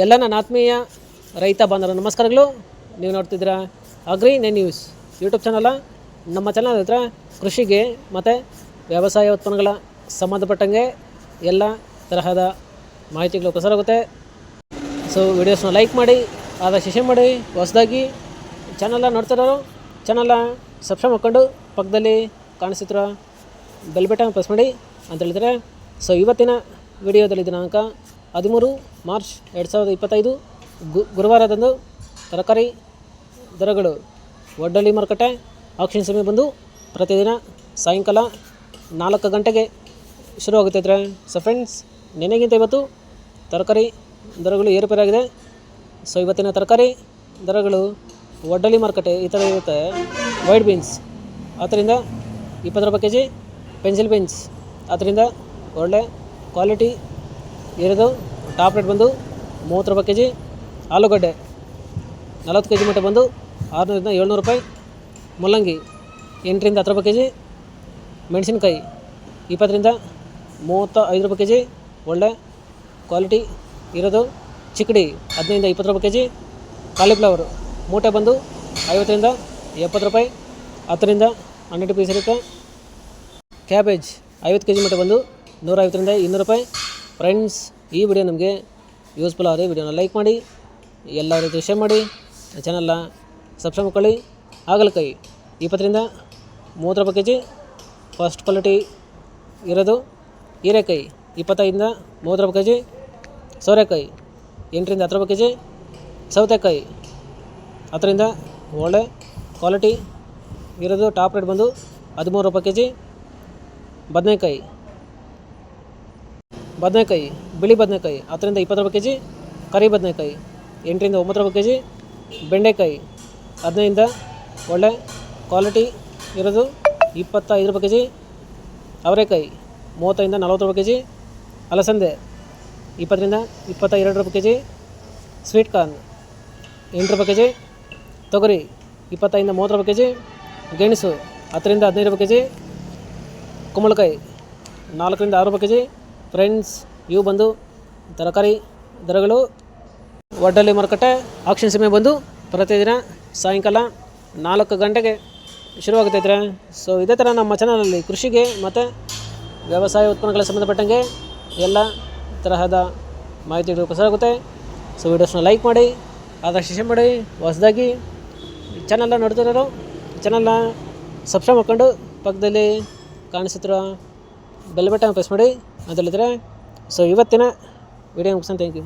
ಎಲ್ಲ ನನ್ನ ಆತ್ಮೀಯ ರೈತ ಬಾಂಧವರು ನಮಸ್ಕಾರಗಳು. ನೀವು ನೋಡ್ತಿದ್ದೀರಾ ಅಗ್ರಿ ನ್ಯೂಸ್ ಯೂಟ್ಯೂಬ್ ಚಾನಲ. ನಮ್ಮ ಚಾನಲ್ ಹತ್ರ ಕೃಷಿಗೆ ಮತ್ತು ವ್ಯವಸಾಯ ಉತ್ಪನ್ನಗಳ ಸಂಬಂಧಪಟ್ಟಂಗೆ ಎಲ್ಲ ತರಹದ ಮಾಹಿತಿಗಳು ಪ್ರಸಾರ ಆಗುತ್ತೆ. ಸೊ ವಿಡಿಯೋಸ್ನ ಲೈಕ್ ಮಾಡಿ, ಆದಷ್ಟು ಶೇರ್ ಮಾಡಿ. ಹೊಸದಾಗಿ ಚಾನಲ್ನ ನೋಡ್ತಿರೋರು ಚಾನಲ್ನ ಸಬ್ಸ್ಕ್ರೈಬ್ ಮಾಡ್ಕೊಂಡು ಪಕ್ಕದಲ್ಲಿ ಕಾಣಿಸ್ತಿರೋ ಬೆಲ್ ಬಟನ್ ಪ್ರೆಸ್ ಮಾಡಿ ಅಂತ ಹೇಳಿದರೆ, ಸೊ ಇವತ್ತಿನ ವಿಡಿಯೋದಲ್ಲಿ ದಿನಾಂಕ 13 ಮಾರ್ಚ್ 2025 ಗುರುವಾರದಂದು ತರಕಾರಿ ದರಗಳು ಒಡ್ಡಳ್ಳಿ ಮಾರುಕಟ್ಟೆ ಆಕ್ಷನ್ ಸಮಯ ಬಂದು ಪ್ರತಿದಿನ ಸಾಯಂಕಾಲ 4 ಗಂಟೆಗೆ ಶುರುವಾಗುತ್ತೈತೆ. ಸೊ ಫ್ರೆಂಡ್ಸ್, ನೆನೆಗಿಂತ ಇವತ್ತು ತರಕಾರಿ ದರಗಳು ಏರುಪೇರಾಗಿದೆ. ಸೊ ಇವತ್ತಿನ ತರಕಾರಿ ದರಗಳು ಒಡ್ಡಳ್ಳಿ ಮಾರುಕಟ್ಟೆ ಈ ಥರ ಇರುತ್ತೆ. ವೈಟ್ ಬೀನ್ಸ್ 10ರಿಂದ 20 ರೂಪಾಯಿ ಕೆಜಿ, ಪೆನ್ಸಿಲ್ ಬೀನ್ಸ್ 10ರಿಂದ ಒಳ್ಳೆ ಕ್ವಾಲಿಟಿ ಇರೋದು ಟಾಪ್ ರೇಟ್ ಬಂದು 30 ರೂಪಾಯಿ ಕೆಜಿ. ಆಲೂಗಡ್ಡೆ 40 ಕೆಜಿ ಮಟ್ಟ ಬಂದು 600ರಿಂದ 700 ರೂಪಾಯಿ. ಮುಲ್ಲಂಗಿ 8ರಿಂದ 10 ರೂಪಾಯಿ ಕೆಜಿ. ಮೆಣಸಿನ್ಕಾಯಿ 20ರಿಂದ 35 ರೂಪಾಯಿ ಕೆಜಿ, ಒಳ್ಳೆ ಕ್ವಾಲಿಟಿ ಇರೋದು. ಚಿಕ್ಕಡಿ 15ರಿಂದ 20 ರೂಪಾಯಿ ಕೆಜಿ. ಕಾಲಿಫ್ಲವರ್ ಮೂಟೆ ಬಂದು 50ರಿಂದ 70 ರೂಪಾಯಿ, 10ರಿಂದ 12 ಪೀಸ್ ಇರುತ್ತೆ. ಕ್ಯಾಬೇಜ್ 50 ಕೆಜಿ ಮಟ್ಟ ಬಂದು 150ರಿಂದ 200 ರೂಪಾಯಿ. ಫ್ರೆಂಡ್ಸ್, ಈ ವಿಡಿಯೋ ನಮಗೆ ಯೂಸ್ಫುಲ್ ಆದರೆ ವಿಡಿಯೋನ ಲೈಕ್ ಮಾಡಿ, ಎಲ್ಲ ರೀತಿ ಶೇರ್ ಮಾಡಿ, ಚಾನಲ್ನ ಸಬ್ಸ್ಕ್ರೈಬ್ ಮಾಡ್ಕೊಳ್ಳಿ. ಹಾಗಲಕಾಯಿ 20ರಿಂದ 30 ರೂಪಾಯಿ ಕೆಜಿ, ಫಸ್ಟ್ ಕ್ವಾಲಿಟಿ ಇರೋದು. ಹೀರೆಕಾಯಿ 25ರಿಂದ 30 ರೂಪಾಯಿ ಕೆಜಿ. ಸೋರೆಕಾಯಿ 8ರಿಂದ 10 ರೂಪಾಯಿ ಕೆಜಿ. ಸೌತೆಕಾಯಿ 10ರಿಂದ ಒಳ್ಳೆ ಕ್ವಾಲಿಟಿ ಇರೋದು, ಟಾಪ್ ರೇಟ್ ಬಂದು 13 ರೂಪಾಯಿ ಕೆಜಿ. ಬದನೆಕಾಯಿ ಬಿಳಿ ಬದನೆಕಾಯಿ 10ರಿಂದ 20 ರೂಪಾಯಿ ಕೆಜಿ. ಕರಿ ಬದನೆಕಾಯಿ 8ರಿಂದ 9 ರೂಪಾಯಿ ಕೆಜಿ. ಬೆಂಡೆಕಾಯಿ 15ರಿಂದ ಒಳ್ಳೆ ಕ್ವಾಲಿಟಿ ಇರೋದು 25 ರೂಪಾಯಿ ಕೆಜಿ. ಅವರೆಕಾಯಿ 30ರಿಂದ 40 ರೂಪಾಯಿ ಕೆಜಿ. ಅಲಸಂದೆ 20ರಿಂದ 22 ರೂಪಾಯಿ ಕೆಜಿ. ಸ್ವೀಟ್ ಕಾರ್ನ್ 8 ರೂಪಾಯಿ ಕೆಜಿ. ತೊಗರಿ 25ರಿಂದ 30 ರೂಪಾಯಿ ಕೆಜಿ. ಗೆಣಸು 10ರಿಂದ 15 ರೂಪಾಯಿ ಕೆಜಿ. ಕುಂಬಳಕಾಯಿ 4ರಿಂದ 6 ರೂಪಾಯಿ ಕೆಜಿ. ಫ್ರೆಂಡ್ಸ್, ಇವು ಬಂದು ತರಕಾರಿ ದರಗಳು ಒಡ್ಡಳ್ಳಿ ಮಾರುಕಟ್ಟೆ ಆಕ್ಷನ್ ಸಮಯ ಬಂದು ಪ್ರತಿದಿನ ಸಾಯಂಕಾಲ 4 ಗಂಟೆಗೆ ಶುರುವಾಗುತ್ತೈತೆ. ಸೊ ಇದೇ ಥರ ನಮ್ಮ ಚಾನಲಲ್ಲಿ ಕೃಷಿಗೆ ಮತ್ತು ವ್ಯವಸಾಯ ಉತ್ಪನ್ನಗಳ ಸಂಬಂಧಪಟ್ಟಂಗೆ ಎಲ್ಲ ತರಹದ ಮಾಹಿತಿಗಳು ಪ್ರಸಾರ ಆಗುತ್ತೆ. ಸೊ ವಿಡಿಯೋಸ್ನ ಲೈಕ್ ಮಾಡಿ, ಆದಷ್ಟು ಶೇರ್ ಮಾಡಿ. ಹೊಸದಾಗಿ ಚಾನಲ್ನ ನೋಡ್ತಿರೋರು ಚಾನಲ್ನ ಸಬ್ಸ್ಕ್ರೈಬ್ ಮಾಡ್ಕೊಂಡು ಪಕ್ಕದಲ್ಲಿ ಕಾಣಿಸುತ್ತಿರೋ ಬೆಲ್ ಬಟನ್ ಪ್ರೆಸ್ ಮಾಡಿ ಅಂತ ಹೇಳಿದರೆ, ಸೊ ಇವತ್ತಿನ ವಿಡಿಯೋ ಮುಗಿಸೋಣ. Thank you.